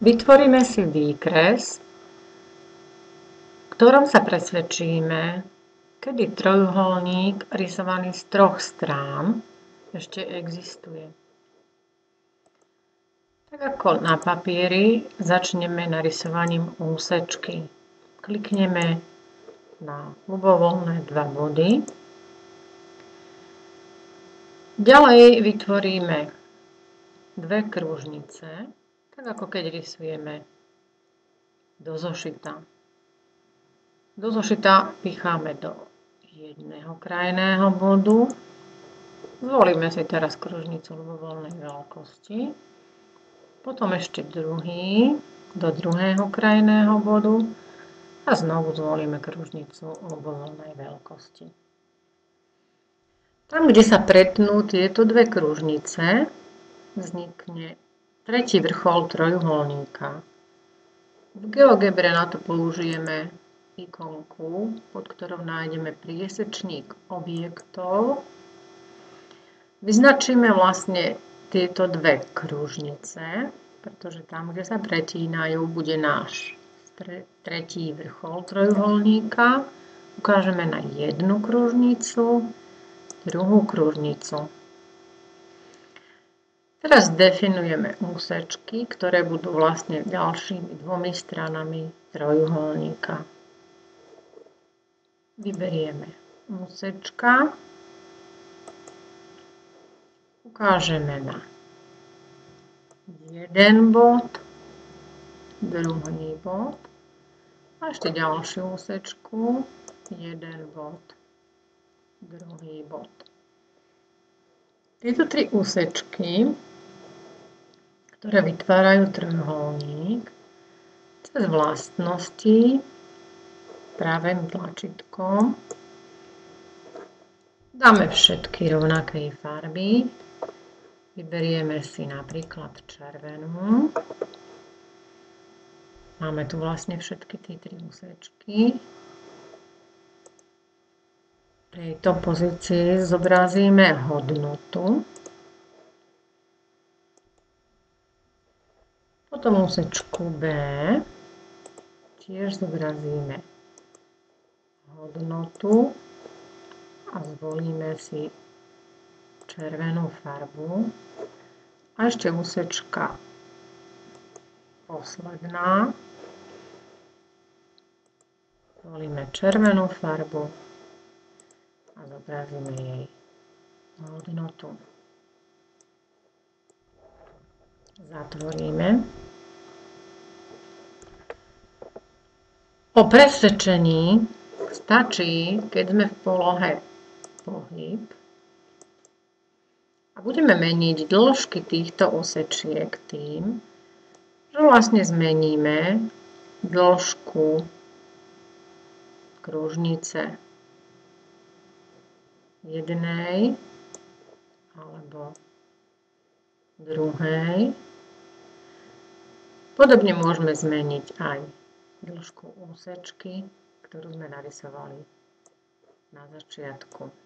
Vytvoríme si výkres, v ktorom sa presvedčíme, kedy trojuholník rysovaný z 3 strán ešte existuje. Tak ako na papieri začneme narysovaním úsečky. Klikneme na ľubovoľné 2 body. Ďalej vytvoríme 2 kružnice, tak ako keď rysujeme do zošita. Do zošita picháme do jedného krajného bodu. Zvolíme si teraz kružnicu ľubovoľnej veľkosti. Potom ešte druhý do druhého krajného bodu a znovu zvolíme kružnicu ľubovoľnej veľkosti. Tam, kde sa pretnú tieto 2 kružnice, vznikne tretí vrchol trojuholníka. V GeoGebre na to použijeme ikonku, pod ktorou nájdeme priesečník objektov. Vyznačíme vlastne tieto 2 kružnice, pretože tam, kde sa pretínajú, bude náš tretí vrchol trojuholníka. Ukážeme na jednu kružnicu, druhú kružnicu. Teraz definujeme úsečky, ktoré budú vlastne ďalšími 2 stranami trojuholníka. Vyberieme úsečka, ukážeme na jeden bod, druhý bod a ešte ďalšiu úsečku, jeden bod, druhý bod. Tieto 3 úsečky, ktoré vytvárajú trojuholník, cez vlastnosti pravým tlačítkom dáme všetky rovnakej farby. Vyberieme si napríklad červenú. Máme tu vlastne všetky tie 3 úsečky. V tejto pozícii zobrazíme hodnotu. Potom úsečku B tiež zobrazíme hodnotu a zvolíme si červenú farbu. A ešte úsečka posledná. Zvolíme červenú farbu a zobrazíme jej hodnotu. Zatvoríme. Po presvedčení stačí, keď sme v polohe pohyb a budeme meniť dĺžky týchto osečiek tým, že vlastne zmeníme dĺžku kružnice jednej alebo druhej. Podobne môžeme zmeniť aj dĺžku úsečky, ktorú sme narysovali na začiatku.